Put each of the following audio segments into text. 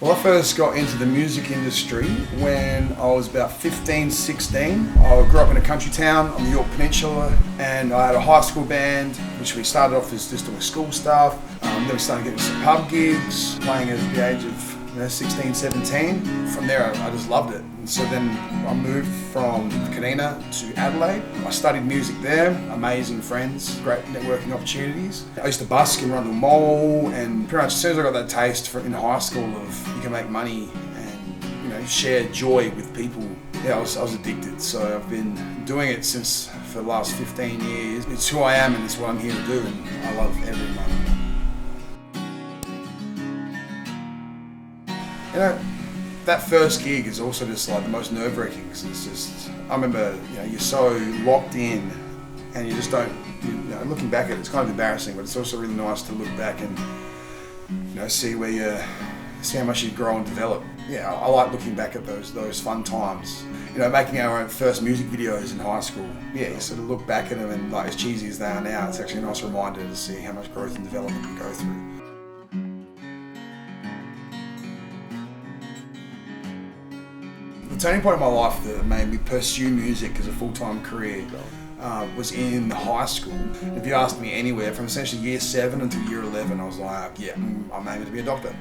Well, I first got into the music industry when I was about 15, 16. I grew up in a country town on the York Peninsula, and I had a high school band, which we started off as just doing school stuff. Then we started getting some pub gigs, playing at the age of 16, 17. From there, I just loved it. And so then I moved from Kadina to Adelaide. I studied music there, amazing friends, great networking opportunities. I used to busk and run the mall, and pretty much as soon as I got that taste in high school of you can make money and share joy with people, I was addicted. So I've been doing it for the last 15 years. It's who I am and it's what I'm here to do, and I love every moment. That first gig is also just like the most nerve-wracking because it's just, I remember, you're so locked in and you just don't, looking back at it, it's kind of embarrassing, but it's also really nice to look back and, see how much you grow and develop. Yeah, I like looking back at those fun times. Making our own first music videos in high school. Yeah, you sort of look back at them and like as cheesy as they are now, it's actually a nice reminder to see how much growth and development you go through. The turning point in my life that made me pursue music as a full-time career was in high school. If you asked me anywhere, from essentially year 7 until year 11, I was like, I'm aiming to be a doctor.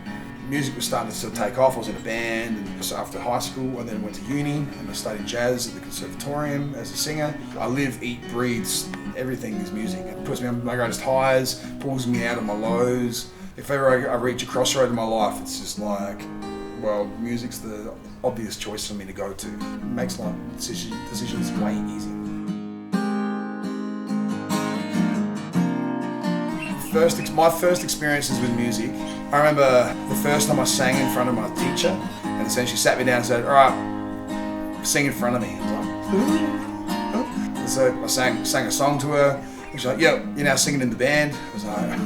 Music was starting to sort of take off. I was in a band, and so after high school I then went to uni and I studied jazz at the conservatorium as a singer. I live, eat, breathes, everything is music. It puts me on my greatest highs, pulls me out of my lows. If ever I reach a crossroad in my life, it's just like, well, music's the obvious choice for me to go to. It makes life decisions way easier. My first experiences with music, I remember the first time I sang in front of my teacher, and essentially sat me down and said, all right, sing in front of me. And so I sang a song to her, and she's like, yep, you're now singing in the band. I was like,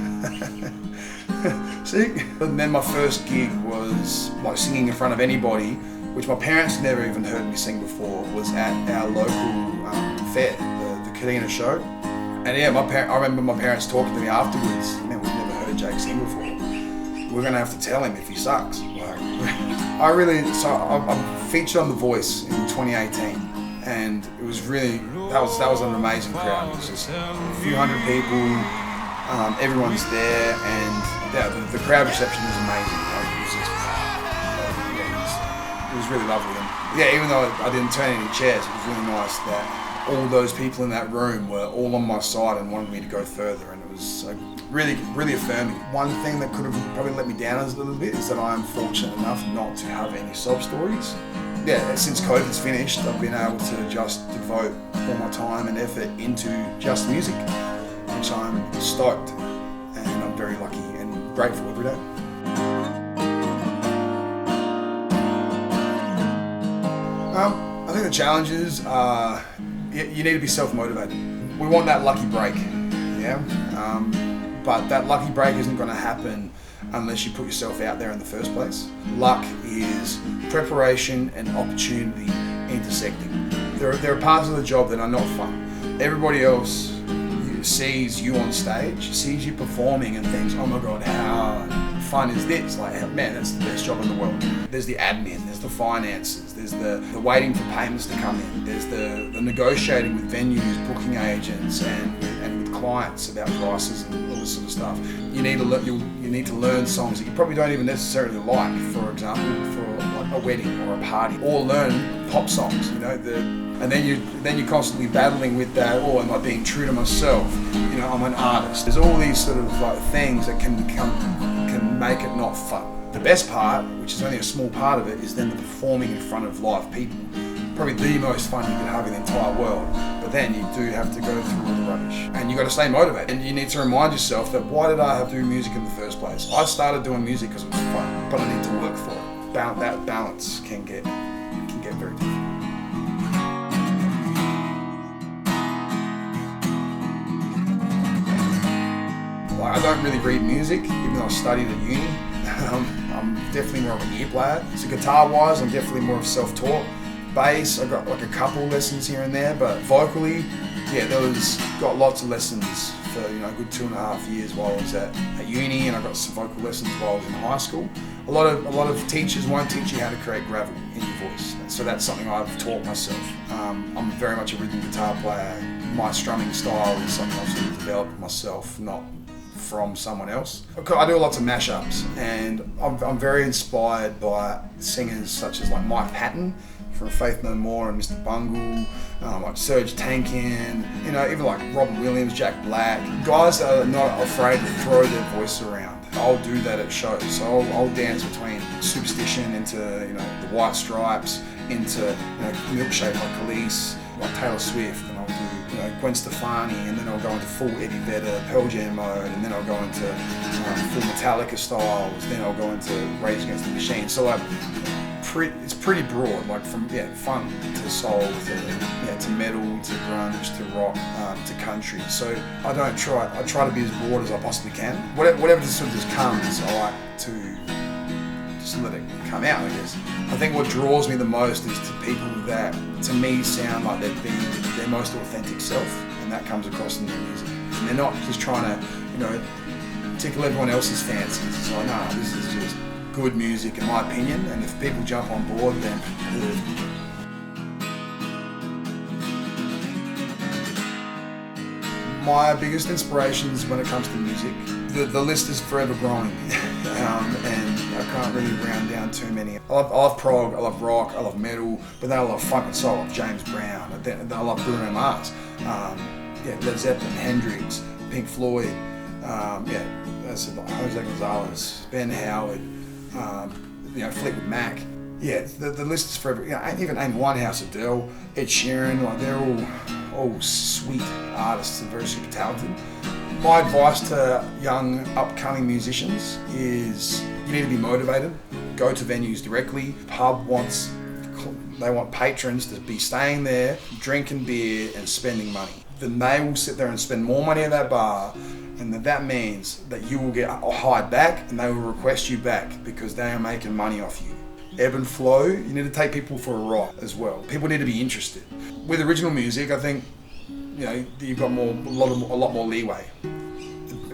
see? And then my first gig was like singing in front of anybody, which my parents never even heard me sing before, was at our local fair, the Kadina show. And yeah, I remember my parents talking to me afterwards, man, we've never heard Jake sing before. We're gonna have to tell him if he sucks. Like, I featured on The Voice in 2018, and it was really, that was an amazing crowd. It was just a few hundred people, everyone's there, and the crowd reception was amazing. Like, it was really lovely. And even though I didn't turn any chairs, it was really nice that all those people in that room were all on my side and wanted me to go further, and it was really, really affirming. One thing that could have probably let me down a little bit is that I am fortunate enough not to have any sob stories. Yeah, since COVID's finished, I've been able to just devote all my time and effort into just music, which I'm stoked, and I'm very lucky and grateful every day. I think the challenges are, you need to be self-motivated. We want that lucky break, but that lucky break isn't going to happen unless you put yourself out there in the first place. Luck is preparation and opportunity intersecting. There are parts of the job that are not fun. Everybody else sees you on stage, sees you performing and thinks, oh my God, how fun is this? Like, man, that's the best job in the world. There's the admin, there's the finances, there's the waiting for payments to come in, there's the negotiating with venues, booking agents, and with clients about prices and all this sort of stuff. You need to learn songs that you probably don't even necessarily like, for example, for like a wedding or a party, or learn pop songs, and then you're constantly battling with that, am I being true to myself? I'm an artist. There's all these sort of like things that can make it not fun. The best part, which is only a small part of it, is then the performing in front of live people. Probably the most fun you can have in the entire world. But then you do have to go through all the rubbish. And you got to stay motivated. And you need to remind yourself that why did I have to do music in the first place? I started doing music because it was fun, but I need to work for it. That balance can get very difficult. I don't really read music, even though I studied at uni. I'm definitely more of an ear player. So guitar-wise, I'm definitely more of self-taught. Bass, I got like a couple lessons here and there, but vocally, got lots of lessons for a good 2.5 years while I was at uni, and I got some vocal lessons while I was in high school. A lot of teachers won't teach you how to create gravel in your voice. So that's something I've taught myself. I'm very much a rhythm guitar player. My strumming style is something I've sort of developed myself, not from someone else. I do lots of mashups, and I'm very inspired by singers such as like Mike Patton from Faith No More and Mr. Bungle, like Serge Tankian, even like Robin Williams, Jack Black, guys that are not afraid to throw their voice around. I'll do that at shows, so I'll dance between Superstition into the White Stripes, into Milkshake like Khalees, like Taylor Swift, and I'll do Gwen Stefani, and then I'll go into full Eddie Vedder, Pearl Jam mode, and then I'll go into full Metallica styles, then I'll go into Rage Against the Machine. So like, it's pretty broad, like from funk to soul to metal to grunge to rock to country. So I try to be as broad as I possibly can. Whatever just comes, I like to just let it come out, I guess. I think what draws me the most is to people that to me sound like they're being their most authentic self, and that comes across in their music. And they're not just trying to tickle everyone else's fancies. It's like, no, this is just good music in my opinion, and if people jump on board, then my biggest inspirations when it comes to music, the list is forever growing, and I can't really round down too many. I love prog, I love rock, I love metal, but then I love funk and soul, I love James Brown, I love Bruno Mars, Led Zeppelin, Hendrix, Pink Floyd, that's like Jose Gonzalez, Ben Howard, Fleetwood Mac. Yeah, the list is forever. Even Amy Winehouse, Adele, Ed Sheeran, like they're all sweet artists and very super talented. My advice to young upcoming musicians is you need to be motivated. Go to venues directly. They want patrons to be staying there, drinking beer and spending money. Then they will sit there and spend more money at that bar, and that means that you will get hired back and they will request you back because they are making money off you. Ebb and flow, you need to take people for a ride as well. People need to be interested. With original music, I think you've got a lot more leeway.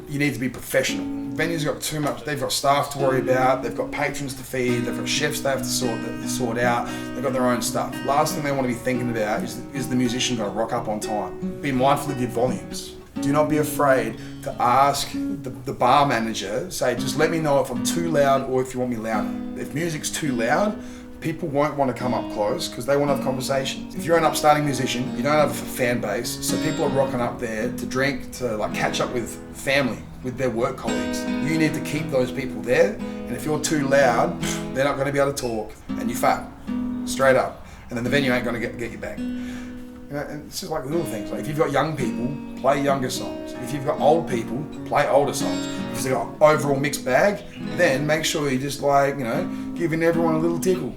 You need to be professional. Venues got too much. They've got staff to worry about. They've got patrons to feed. They've got chefs they have to sort out. They've got their own stuff. Last thing they want to be thinking about is the musician going to rock up on time. Be mindful of your volumes. Do not be afraid to ask the bar manager, say, just let me know if I'm too loud or if you want me louder. If music's too loud, people won't want to come up close because they want to have conversations. If you're an upstarting musician, you don't have a fan base, so people are rocking up there to drink, to like catch up with family, with their work colleagues. You need to keep those people there, and if you're too loud, they're not going to be able to talk, and you fail, straight up, and then the venue ain't going to get you back. And it's just like little things. Like if you've got young people, play younger songs. If you've got old people, play older songs. If you've got an overall mixed bag, then make sure you just giving everyone a little tickle.